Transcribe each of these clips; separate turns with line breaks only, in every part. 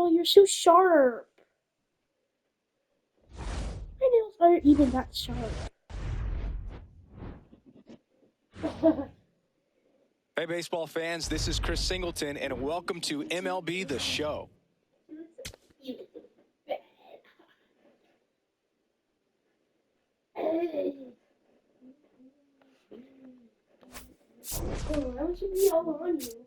Oh, you're so sharp. My nails aren't even that sharp.
Hey, baseball fans, this is Chris Singleton, and welcome to MLB The Show.
Oh, that should be all on you.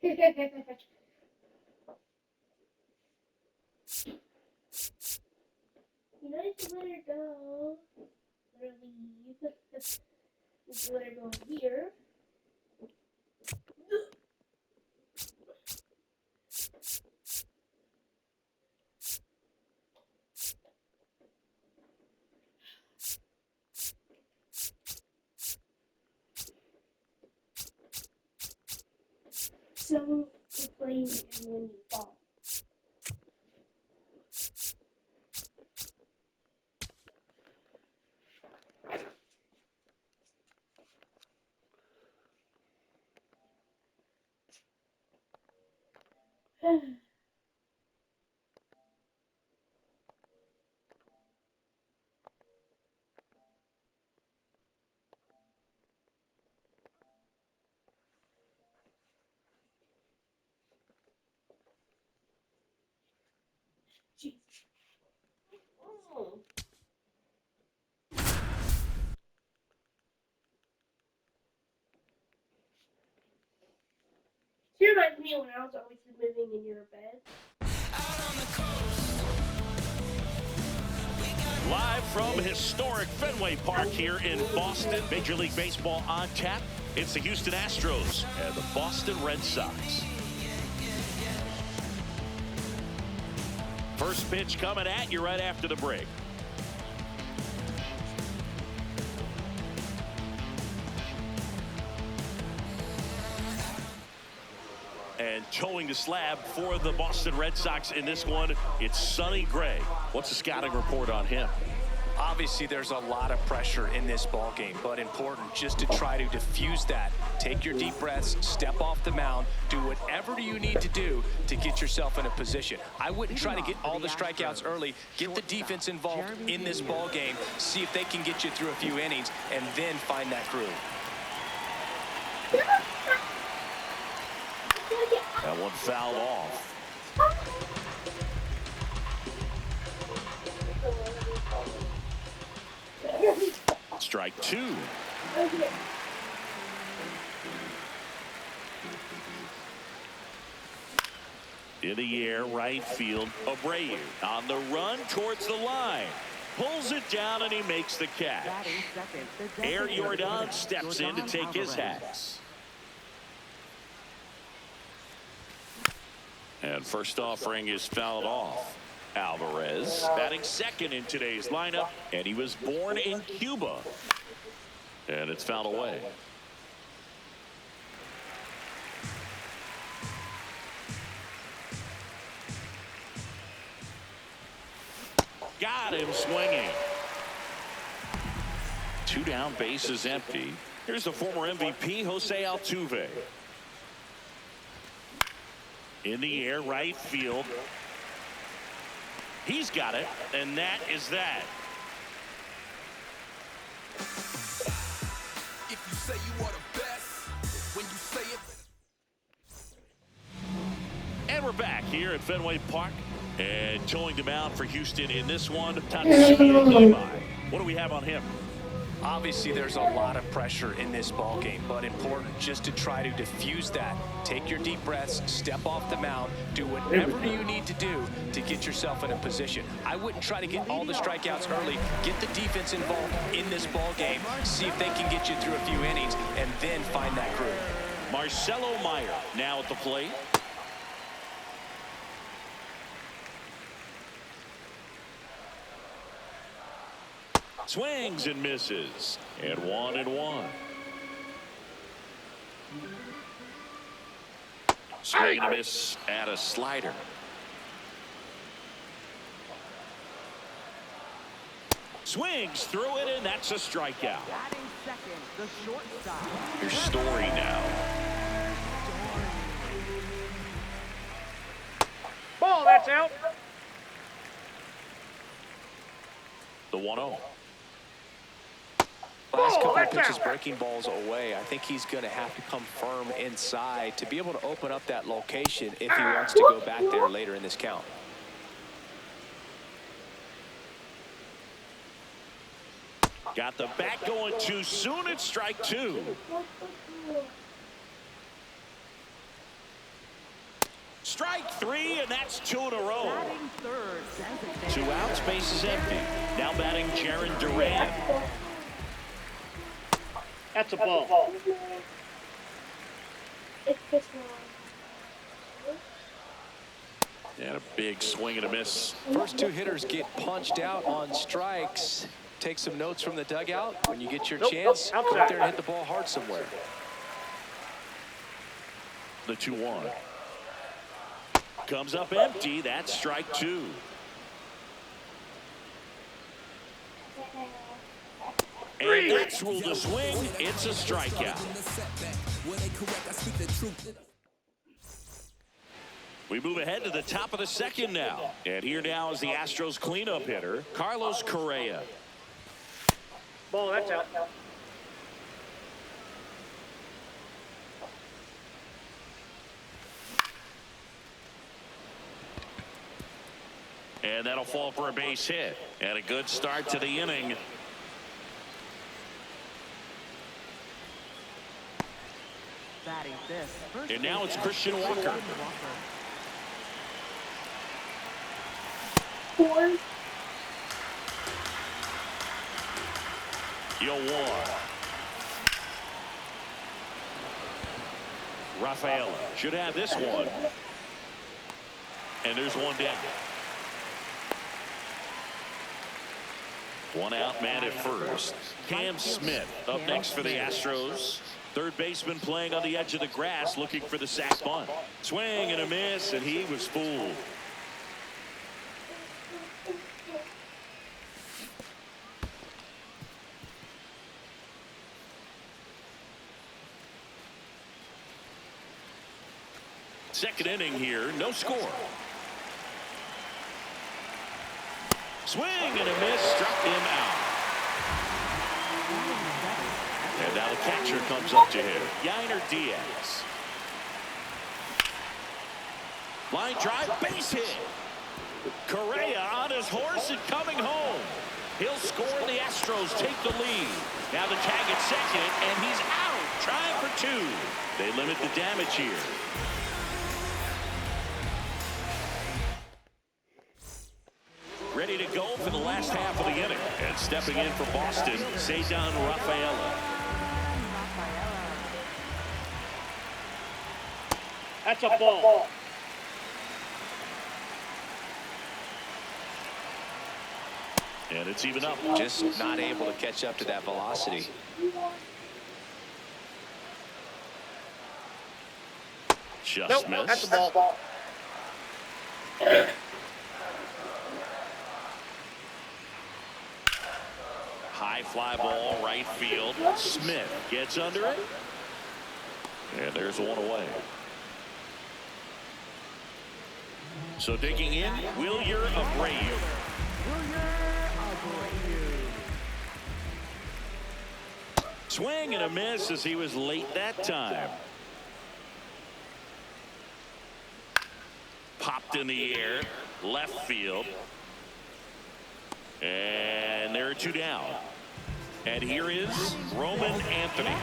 You know, just let her go. Let her leave. Just let her go here. Someone complain and then you fall. Jeez. Oh. She reminds me of when I was always living in your bed.
Live from historic Fenway Park here in Boston, Major League Baseball on tap. It's the Houston Astros and the Boston Red Sox. First pitch coming at you right after the break. And towing the slab for the Boston Red Sox in this one, it's Sonny Gray. What's the scouting report on him?
Obviously, there's a lot of pressure in this ball game, but important just to try to diffuse that. Take your deep breaths, step off the mound, do whatever you need to do to get yourself in a position. I wouldn't try to get all the strikeouts early. Get the defense involved in this ball game. See if they can get you through a few innings, and then find that groove.
That one fouled off. Strike two. In the air, right field. Abreu on the run towards the line. Pulls it down and he makes the catch. Air Jordan steps in to take his hats. And first offering is fouled off. Alvarez batting second in today's lineup, and he was born in Cuba. And it's fouled away. Got him swinging. Two down, bases empty. Here's the former MVP, Jose Altuve. In the air, right field. He's got it, and that is that.
If you say you are the best, when you say it.
And we're back here at Fenway Park. And towing the mound for Houston in this one, Tatsuya Imai. What do we have on him?
Obviously, there's a lot of pressure in this ball game, but important just to try to diffuse that. Take your deep breaths, step off the mound, do whatever you need to do to get yourself in a position. I wouldn't try to get all the strikeouts early. Get the defense involved in this ball game. See if they can get you through a few innings, and then find that groove.
Marcelo Meyer now at the plate. Swings and misses. And 1-1. Swing and a miss at a slider. Swings through it, and that's a strikeout.
Batting second, the shortstop.
Your Story now.
Ball, that's out.
The 1-0.
Last couple of
that's
pitches
out.
breaking balls away. I think he's going to have to come firm inside to be able to open up that location if he wants to go back there later in this count.
Got the bat going too soon. It's strike two. Strike three, and that's 2 in a row.
Batting third, designated.
2 outs, base is empty. Now batting Jaron Duran.
That's a ball.
It's just
And a big swing and a miss.
First 2 hitters get punched out on strikes. Take some notes from the dugout. When you get your chance, go out there and hit the ball hard somewhere.
The 2-1. Comes up empty. That's strike 2. And that's ruled a swing. It's a strikeout. We move ahead to the top of the second now. And here now is the Astros cleanup hitter, Carlos Correa.
Ball, that's out.
And that'll fall for a base hit. And a good start to the inning.
Batting fifth, first
And now
base
it's Christian Walker.
four.
Yoan. Rafaela should have this one. And there's one down. 1 out, man at first. Cam Smith up next for the Astros. Third baseman playing on the edge of the grass, looking for the sac bunt. Swing and a miss, and he was fooled. Second inning here, no score. Swing and a miss, struck him out. And now the catcher comes up to him, Yainer Diaz. Line drive, base hit. Correa on his horse and coming home. He'll score, and the Astros take the lead. Now the tag at second, and he's out, trying for 2. They limit the damage here. Ready to go for the last half of the inning. And stepping in for Boston, Cesar Rafaela.
That's a ball.
And it's even up.
Just not able to catch up to that velocity.
Just
Nope,
missed.
that's a ball.
High fly ball, right field. Smith gets under it. And there's one away. So digging in, Wilyer Abreu. Swing and a miss as he was late that time. Popped in the air, left field. And there are 2 down. And here is Roman Anthony.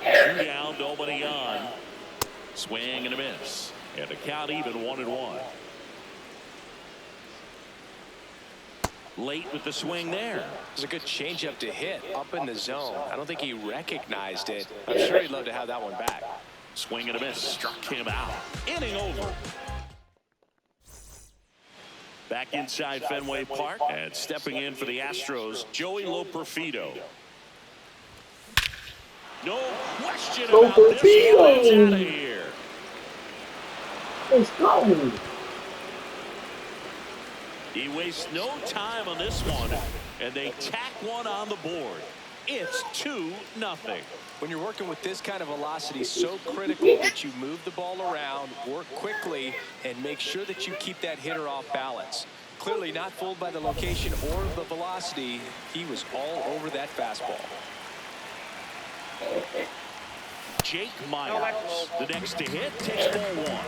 2 down, nobody on. Swing and a miss. And the count even 1-1. Late with the swing there.
It was a good changeup to hit up in the zone. I don't think he recognized it. I'm sure he'd love to have that one back.
Swing and a miss. Struck him out. Inning over. Back inside Fenway Park. And stepping in for the Astros, Joey Loperfido. No question
Go
about this. He
torpedo.
moves out of here.
Let's go.
He wastes no time on this one, and they tack one on the board. It's 2-0.
When you're working with this kind of velocity, so critical that you move the ball around, work quickly, and make sure that you keep that hitter off balance. Clearly not fooled by the location or the velocity. He was all over that fastball.
Jake Myers, the next to hit, takes ball 1.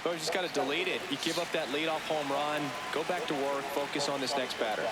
But you just got to delete it. You give up that leadoff home run, go back to work, focus on this next batter.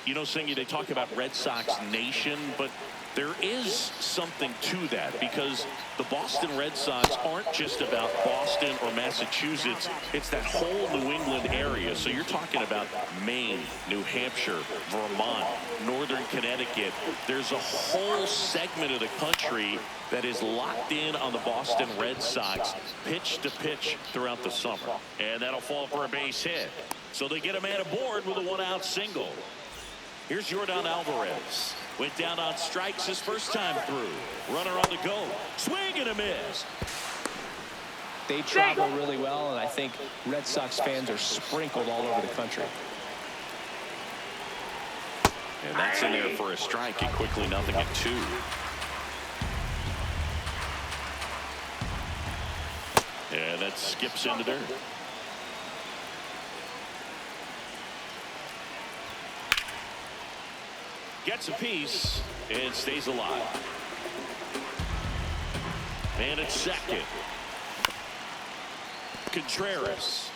You know, Singy, they talk about Red Sox Nation, but there is something to that because the Boston Red Sox aren't just about Boston or Massachusetts. It's that whole New England area. So you're talking about Maine, New Hampshire, Vermont, Northern Connecticut. There's a whole segment of the country that is locked in on the Boston Red Sox pitch to pitch throughout the summer. And that'll fall for a base hit. So they get a man aboard with a 1-out single. Here's Yordan Alvarez. Went down on strikes his first time through. Runner on the go. Swing and a miss.
They travel really well, and I think Red Sox fans are sprinkled all over the country.
And that's in there for a strike, and quickly 0-2. And that skips into dirt. Gets a piece and stays alive. And it's second. Contreras.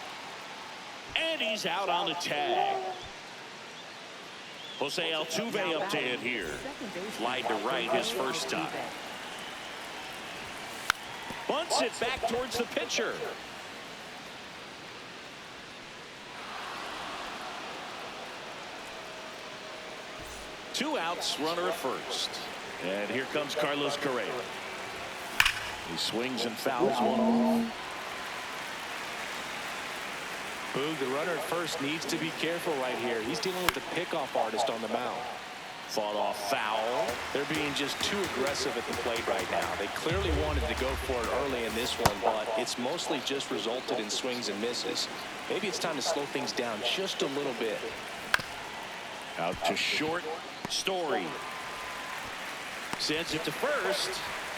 And he's out on the tag. Jose Altuve up to hit here. Flied to right his first time. Bunts it back towards the pitcher. Two outs, runner at first. And here comes Carlos Correa. He swings and fouls one.
Boog, the runner at first needs to be careful right here. He's dealing with the pickoff artist on the mound.
Fought off foul.
They're being just too aggressive at the plate right now. They clearly wanted to go for it early in this one, but it's mostly just resulted in swings and misses. Maybe it's time to slow things down just a little bit.
Out to short. Story sends it to first,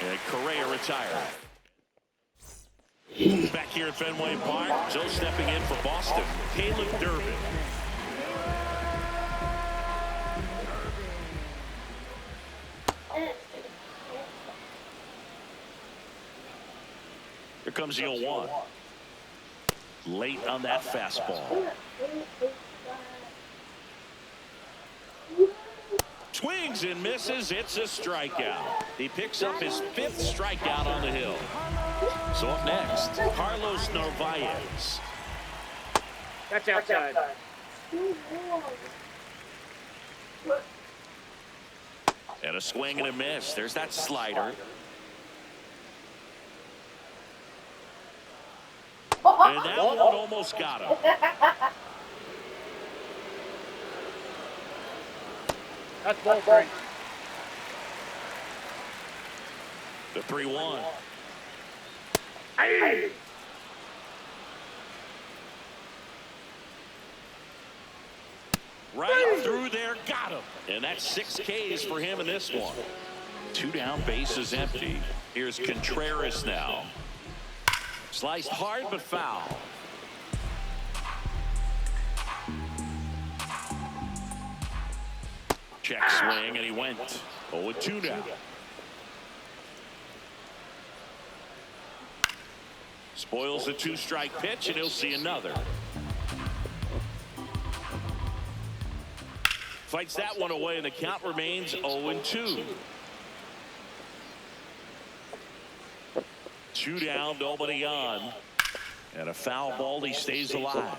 and Correa retired. Back here at Fenway Park, Joe stepping in for Boston, Caleb Durbin. Here comes the 0-1. Late on that fastball. Swings and misses. It's a strikeout. He picks up his 5th strikeout on the hill. So up next, Carlos Narvaez.
That's outside.
And a swing and a miss. There's that slider. And that one almost got him.
That's ball break.
The 3-1.
Hey.
Right through there, got him. And that's 6 Ks for him in this one. 2 down, bases empty. Here's Contreras now. Sliced hard but foul. Check swing, and he went 0-2 now. Spoils the 2-strike pitch, and he'll see another. Fights that one away, and the count remains 0-2. 2 down, nobody on. And a foul ball, he stays alive.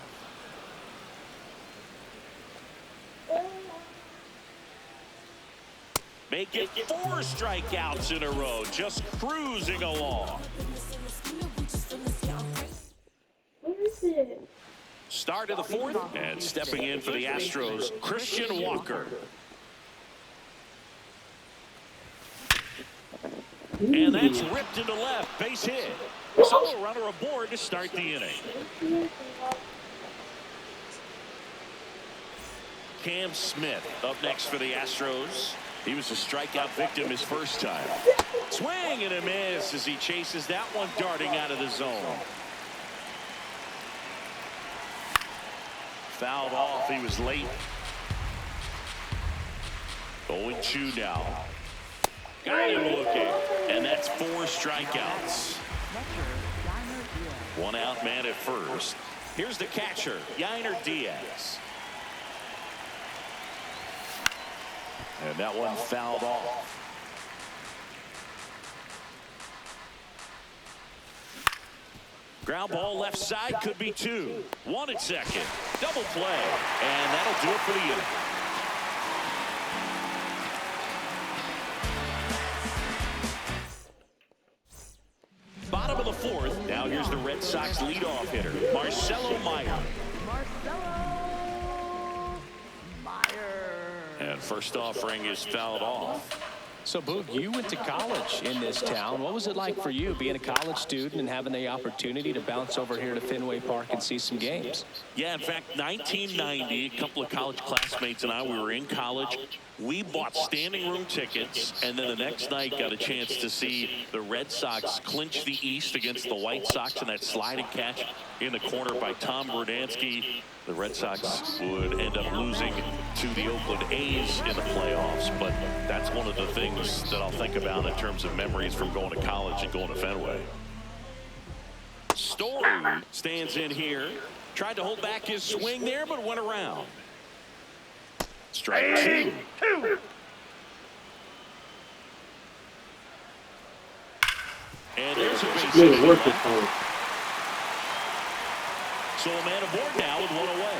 Make it 4 strikeouts in a row, just cruising along.
Where is it?
Start of the fourth, and stepping in for the Astros, Christian Walker. And that's ripped into left, base hit. So a runner aboard to start the inning. Cam Smith up next for the Astros. He was a strikeout victim his first time. Swing and a miss as he chases that one darting out of the zone. Fouled off. He was late. 0-2 now. Got him looking. And that's 4 strikeouts. One out man at first. Here's the catcher, Yainer Diaz. And that one fouled off. Ground ball left side, could be 2. 1 at second. Double play. And that'll do it for the inning. Bottom of the fourth. Now here's the Red Sox leadoff hitter, Marcelo Meyer. And first offering is fouled off.
So, Boog, you went to college in this town. What was it like for you being a college student and having the opportunity to bounce over here to Fenway Park and see some games?
Yeah, in fact, 1990, a couple of college classmates and I, we were in college. We bought standing room tickets, and then the next night got a chance to see the Red Sox clinch the East against the White Sox in that sliding catch in the corner by Tom Berdansky. The Red Sox would end up losing to the Oakland A's in the playoffs, but that's one of the things that I'll think about in terms of memories from going to college and going to Fenway. Story stands in here. Tried to hold back his swing there, but went around. Strike 2. And there's a base hit. So a man aboard now with 1 away.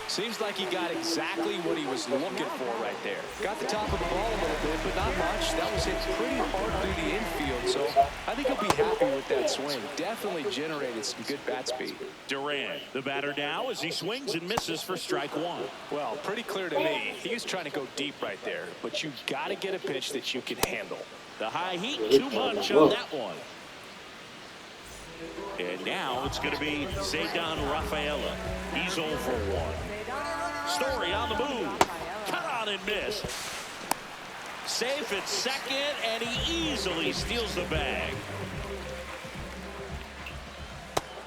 Seems like he got exactly what he was looking for right there. Got the top of the ball a little bit, but not much. That was hit pretty hard through the infield, so I think he'll be happy with that swing. Definitely generated some good bat speed.
Durant, the batter now, as he swings and misses for strike 1.
Well, pretty clear to me. He was trying to go deep right there, but you got to get a pitch that you can handle.
The high heat, too much on that one. And now it's going to be Zaydan Rafaela. He's 0 for 1. Story on the move. Cut on and miss. Safe at second, and he easily steals the bag.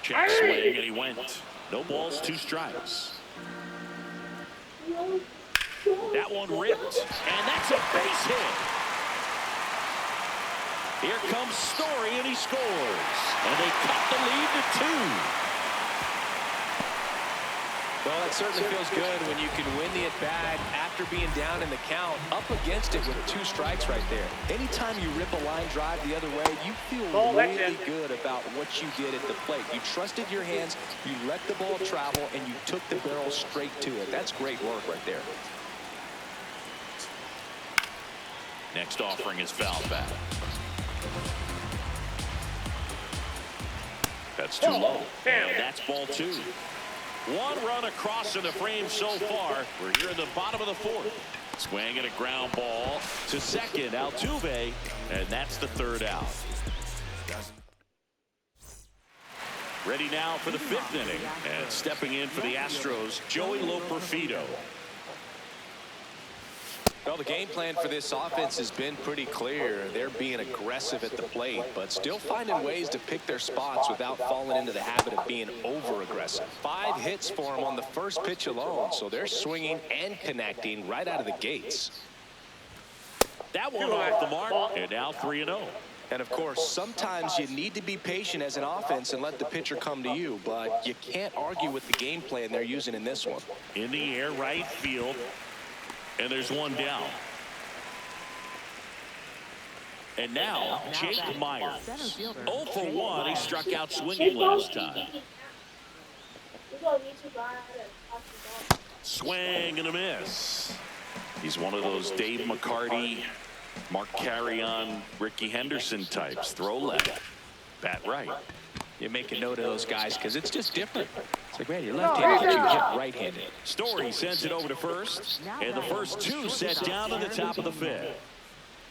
Check swing, and he went. No balls, 2 strikes. That one ripped, and that's a base hit. Here comes Story, and he scores. And they cut the lead to 2.
Well, it certainly feels good when you can win the at-bat after being down in the count, up against it with 2 strikes right there. Anytime you rip a line drive the other way, you feel really good about what you did at the plate. You trusted your hands, you let the ball travel, and you took the barrel straight to it. That's great work right there.
Next offering is fouled back. That's too low. And that's ball 2. 1 run across in the frame so far. We're here in the bottom of the 4th. Swing and a ground ball to second, Altuve, and that's the 3rd out. Ready now for the 5th inning, and stepping in for the Astros, Joey Loperfido.
Well, the game plan for this offense has been pretty clear. They're being aggressive at the plate, but still finding ways to pick their spots without falling into the habit of being over-aggressive. 5 hits for them on the first pitch alone, so they're swinging and connecting right out of the gates.
That one off the mark, and now 3-0.
And, of course, sometimes you need to be patient as an offense and let the pitcher come to you, but you can't argue with the game plan they're using in this one.
In the air, right field. And there's 1 down. And now, Jake Myers. 0 for 1. He struck out swinging last time. Swing and a miss. He's one of those Dave McCarty, Mark Carrion, Ricky Henderson types. Throw left, bat right.
You make a note of those guys because it's just different. It's like, man, you're left-handed, but you hit right-handed.
Story sends it over to first, and the first two set down in the top of the fifth.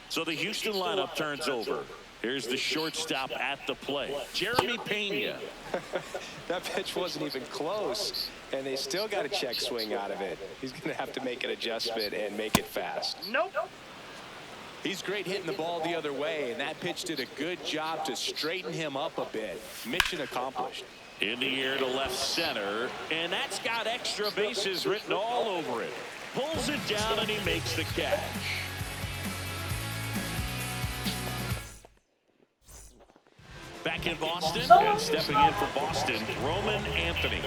So the Houston lineup turns over. Here's the shortstop at the plate, Jeremy Pena.
That pitch wasn't even close, and they still got a check swing out of it. He's going to have to make an adjustment and make it fast.
Nope.
He's great hitting the ball the other way, and that pitch did a good job to straighten him up a bit. Mission accomplished.
In the air to left center, and that's got extra bases written all over it. Pulls it down, and he makes the catch. Back in Boston, and stepping in for Boston, Roman Anthony.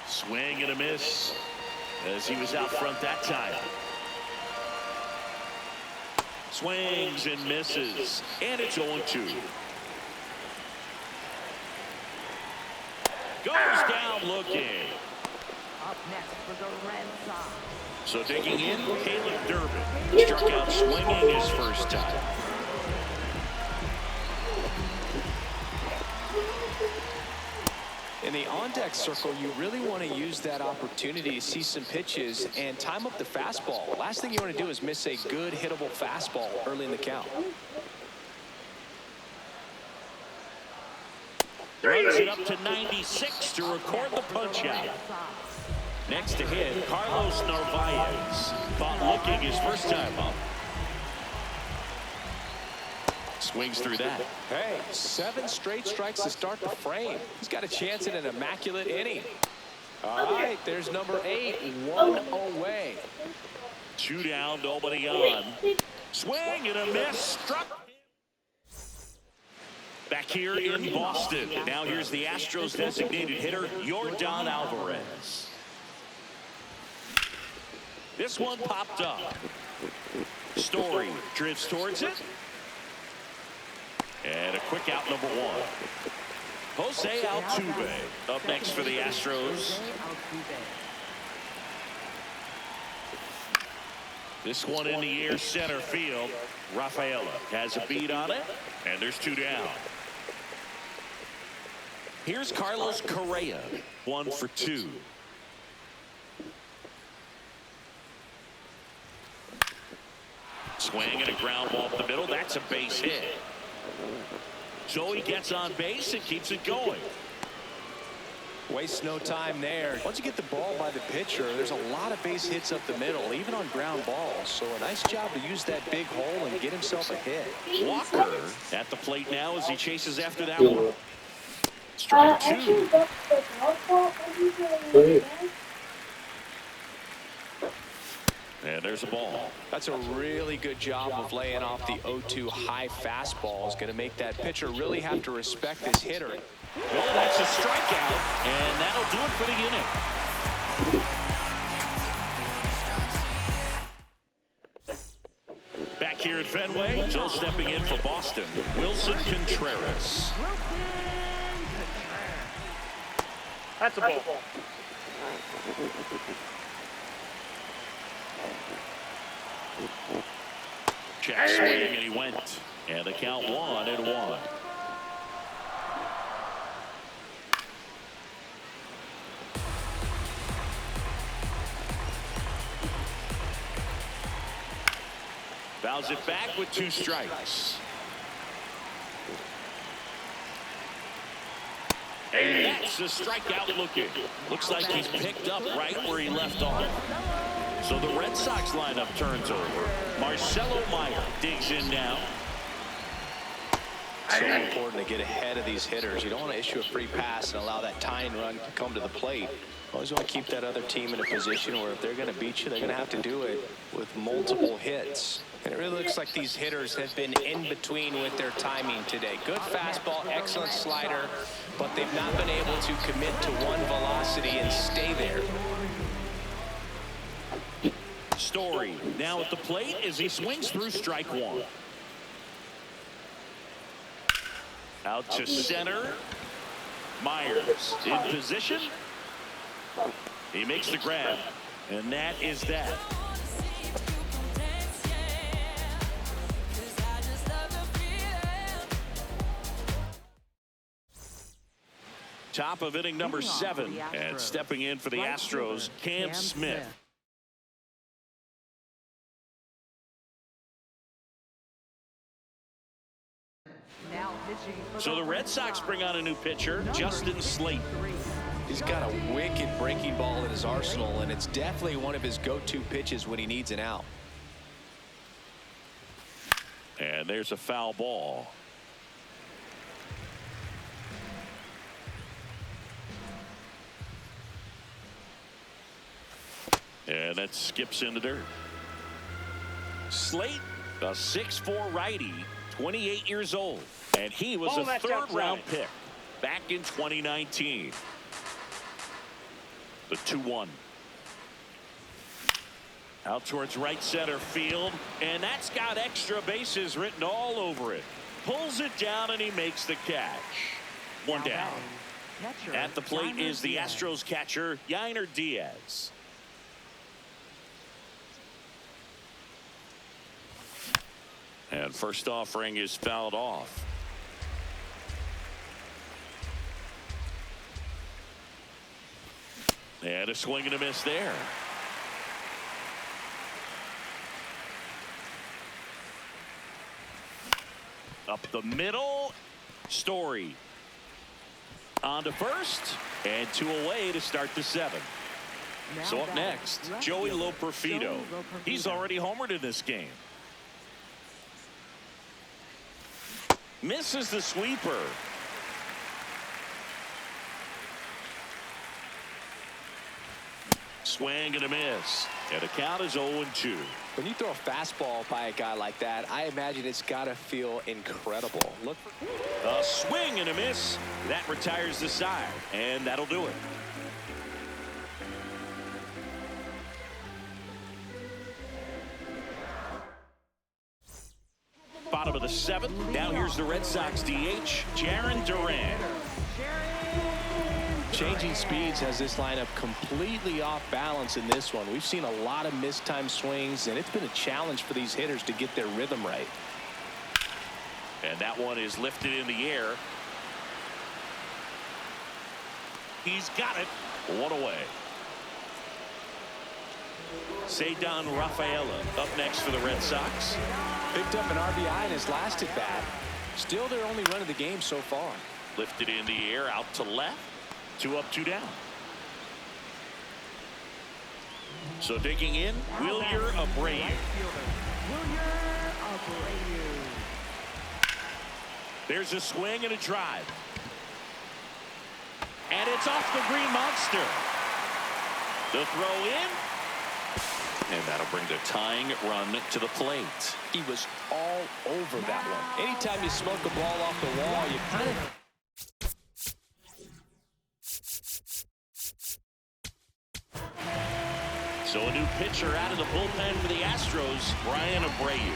Swing and a miss as he was out front that time. Swings and misses, and it's 0-2. Goes down looking.
Up next for the Red Sox.
So digging in, Caleb Durbin struck out swinging his first time.
In the on-deck circle, you really want to use that opportunity to see some pitches and time up the fastball. Last thing you want to do is miss a good hittable fastball early in the count.
Runs it up to 96 to record the punch out. Next to hit, Carlos Narvaez. Caught looking his first time up. Swings through that.
Hey, 7 straight strikes to start the frame. He's got a chance at an immaculate inning. All right, there's number 8, 1 away.
2 down, nobody on. Swing and a miss. Struck. Back here in Boston. Now here's the Astros designated hitter, Yordan Alvarez. This one popped up. Story drifts towards it. And a quick out, number 1. Jose Altuve up next for the Astros. This one in the air center field. Rafaela has a beat on it, and there's 2 down. Here's Carlos Correa, 1 for 2. Swing and a ground ball up the middle. That's a base hit. So he gets on base and keeps it going.
Wastes no time there. Once you get the ball by the pitcher, there's a lot of base hits up the middle, even on ground balls. So a nice job to use that big hole and get himself a hit.
Walker at the plate now as he chases after that one. Strike 2. And there's a ball.
That's a really good job of laying off the 0-2 high fastball. Is going to make that pitcher really have to respect this hitter.
Well, that's a strikeout, and that'll do it for the inning. Back here at Fenway, Joe stepping in for Boston, Wilson Contreras.
That's a ball.
Check swing, and he went. And the count 1-1. Fouls it back with 2 strikes. And that's a strikeout looking. Looks like he's picked up right where he left off. So the Red Sox lineup turns over. Marcelo Meyer digs in now.
So important to get ahead of these hitters. You don't want to issue a free pass and allow that tying run to come to the plate. Always want to keep that other team in a position where if they're going to beat you, they're going to have to do it with multiple hits. And it really looks like these hitters have been in between with their timing today. Good fastball, excellent slider, but they've not been able to commit to one velocity and stay there.
Story now at the plate as he swings through strike 1. Out to center. Myers in position. He makes the grab, and that is that. Top of inning number 7, and stepping in for the Astros, Cam Smith. So the Red Sox bring on a new pitcher, Justin Slate.
He's got a wicked breaking ball in his arsenal, and it's definitely one of his go-to pitches when he needs an out.
And there's a foul ball. And that skips in the dirt. Slate, a 6'4" righty, 28 years old. And he was a third-round pick back in 2019. The 2-1. Out towards right center field. And that's got extra bases written all over it. Pulls it down and he makes the catch. One down. At the plate is the Astros catcher, Yainer Diaz. And first offering is fouled off. And a swing and a miss there. Up the middle. Story on to first, and 2 away to start the 7th. So up next, Joey Loperfido. He's already homered in this game. Misses the sweeper. Swing and a miss. And the count is 0-2.
When you throw a fastball by a guy like that, I imagine it's got to feel incredible. Look for
a swing and a miss. That retires the side, and that'll do it. Bottom of the 7th. Now here's the Red Sox DH, Jarren Duran.
Changing speeds has this lineup completely off balance in this one. We've seen a lot of mistimed swings, and it's been a challenge for these hitters to get their rhythm right.
And that one is lifted in the air. He's got it. 1 away. Ceddanne Rafaela up next for the Red Sox.
Picked up an RBI in his last at bat. Still their only run of the game so far.
Lifted in the air out to left. 2 up, 2 down. So digging in, Wilyer Abreu. There's a swing and a drive. And it's off the Green Monster. The throw in. And that'll bring the tying run to the plate.
He was all over that one. Anytime you smoke a ball off the wall, you kind of...
So a new pitcher out of the bullpen for the Astros, Brian Abreu.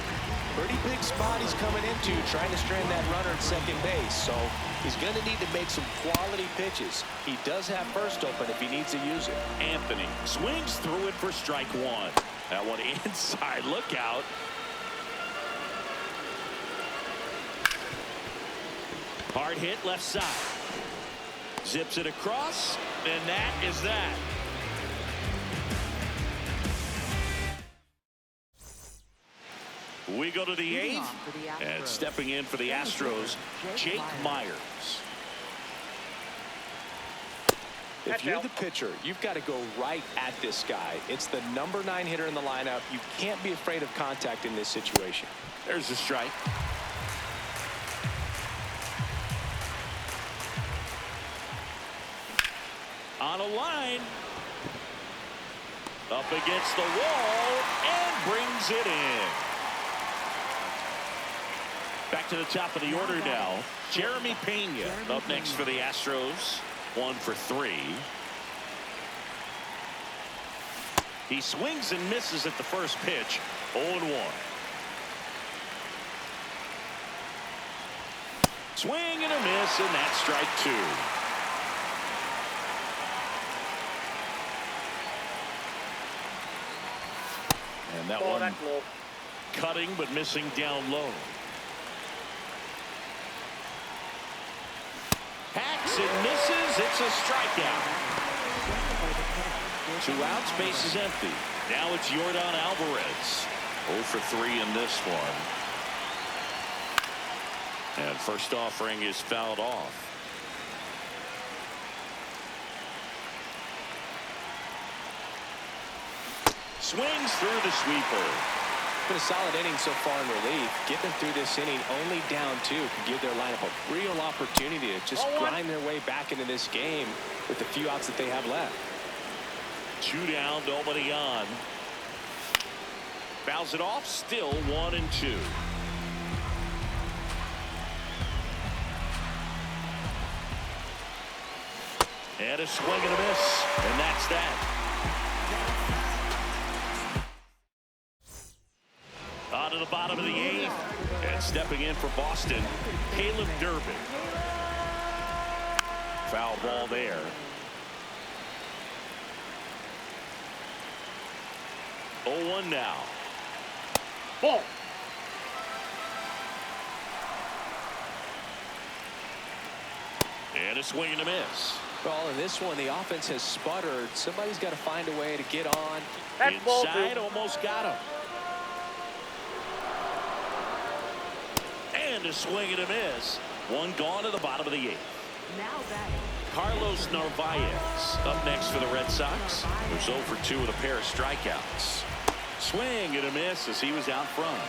Pretty big spot he's coming into, trying to strand that runner at second base. So he's going to need to make some quality pitches. He does have first open if he needs to use it.
Anthony swings through it for strike 1. That one inside. Look out. Hard hit left side. Zips it across, and that is that. We go to the 8th, and stepping in for the Astros, Jake Myers.
If you're the pitcher, you've got to go right at this guy. It's the number 9 hitter in the lineup. You can't be afraid of contact in this situation.
There's a strike. On a line. Up against the wall and brings it in. Back to the top of the order now. Jeremy Pena up next for the Astros. 1 for 3. He swings and misses at the first pitch. 0-1. Swing and a miss, and that's strike 2. And that one cutting but missing down low. Hacks and misses, misses. It's a strikeout. 2 outs, base is empty. Now it's Yordan Alvarez. 0 for 3 in this one. And first offering is fouled off. Swings through the sweeper.
Been a solid inning so far in relief. Get them through this inning only down 2 can give their lineup a real opportunity to just grind their way back into this game with the few outs that they have left.
2 down, nobody on. Fouls it off, still 1-2. And a swing and a miss, and that's that. On to the bottom of the 8th, and stepping in for Boston, Caleb Durbin. Foul ball there. Oh, 1 now.
Ball.
And a swing and a miss.
Well, in this one, the offense has sputtered. Somebody's got to find a way to get on.
That's ball
Inside,
2.
almost got him. And a swing and a miss. 1 gone to the bottom of the 8th.
Now batting.
Carlos Narvaez up next for the Red Sox, who's 0 for 2 with a pair of strikeouts. Swing and a miss as he was out front.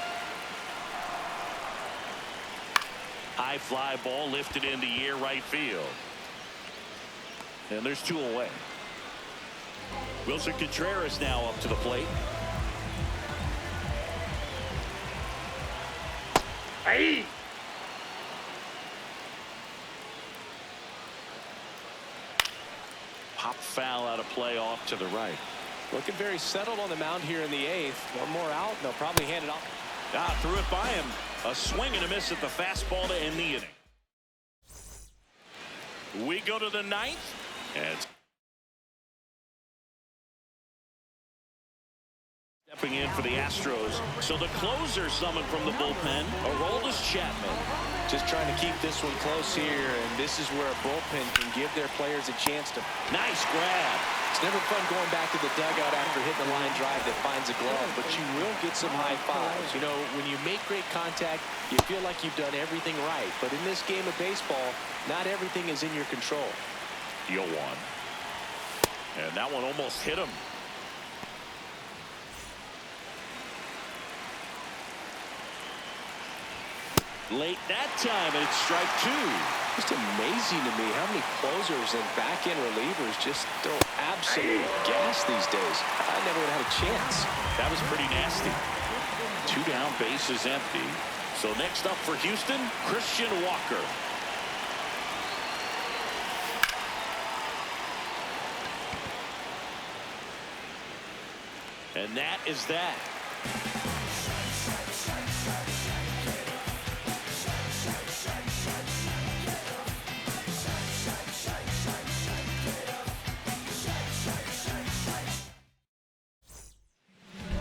High fly ball lifted into the air right field. And there's 2 away. Wilson Contreras now up to the plate.
Hey.
Pop foul out of play off to the right.
Looking very settled on the mound here in the 8th. One more out, and they'll probably hand it off.
Threw it by him. A swing and a miss at the fastball to end the inning. We go to the 9th. And stepping in for the Astros. So the closer summoned from the bullpen, Aroldis Chapman.
Just trying to keep this one close here, and this is where a bullpen can give their players a chance to.
Nice grab.
It's never fun going back to the dugout after hitting a line drive that finds a glove, but you will get some high fives. You know, when you make great contact, you feel like you've done everything right. But in this game of baseball, not everything is in your control.
Deal 1. And that one almost hit him. Late that time, and it's strike 2.
Just amazing to me how many closers and back-end relievers just throw absolute gas these days. I never would have had a chance.
That was pretty nasty. 2 down, base is empty. So next up for Houston, Christian Walker. And that is that.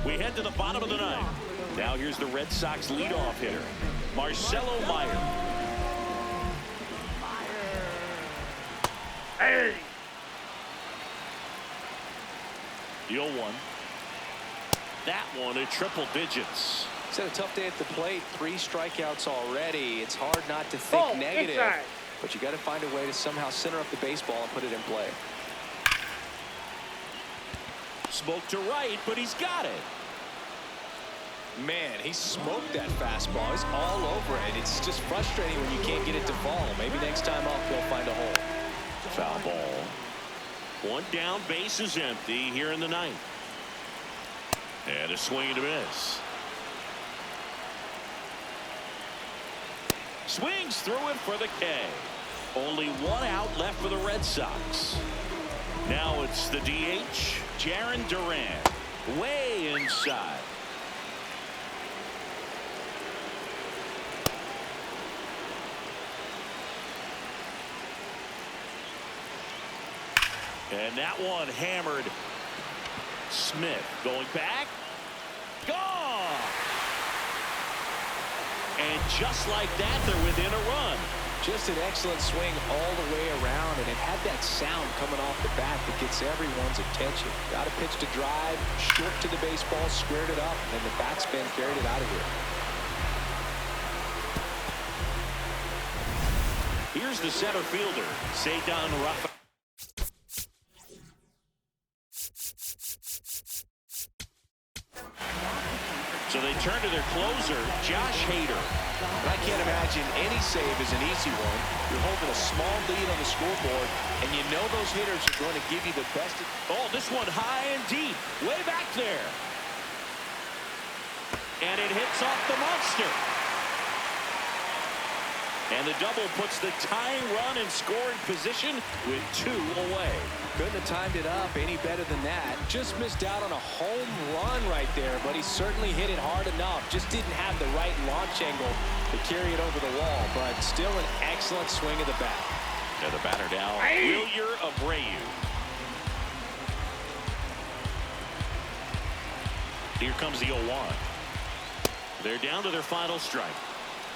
We head to the bottom of the 9th. Now here's the Red Sox leadoff hitter, Marcelo Meyer.
Hey.
Deal 1. That one at triple digits.
He's had a tough day at the plate. 3 strikeouts already. It's hard not to think negative,
inside.
but you got to find a way to somehow center up the baseball and put it in play.
Smoke to right, but he's got it.
Man, he smoked that fastball. He's all over it. It's just frustrating when you can't get it to fall. Maybe next time off he'll find a hole.
Foul ball. 1 down, base is empty here in the 9th. And a swing and a miss. Swings through it for the K. Only 1 out left for the Red Sox. Now it's the DH, Jarren Duran, way inside. And that one hammered. Smith going back. Gone. And just like that, they're within a run.
Just an excellent swing all the way around, and it had that sound coming off the bat that gets everyone's attention. Got a pitch to drive, short to the baseball, squared it up, and the batsman carried it out of here.
Here's the center fielder, Seidan Rafa. So they turn to their closer, Josh Hader.
I can't imagine any save is an easy one. You're holding a small lead on the scoreboard, and you know those hitters are going to give you the best.
Oh, this one high and deep, way back there. And it hits off the monster. And the double puts the tying run in scoring position with 2 away.
Couldn't have timed it up any better than that. Just missed out on a home run right there, but he certainly hit it hard enough. Just didn't have the right launch angle to carry it over the wall, but still an excellent swing of the bat.
And the batter now, Wilyer Abreu. Here comes the 0-1. They're down to their final strike.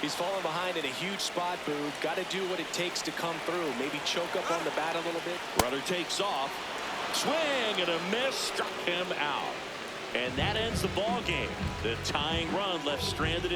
He's fallen behind in a huge spot, Boog. Got to do what it takes to come through. Maybe choke up on the bat a little bit.
Runner takes off. Swing and a miss, struck him out. And that ends the ball game. The tying run left stranded in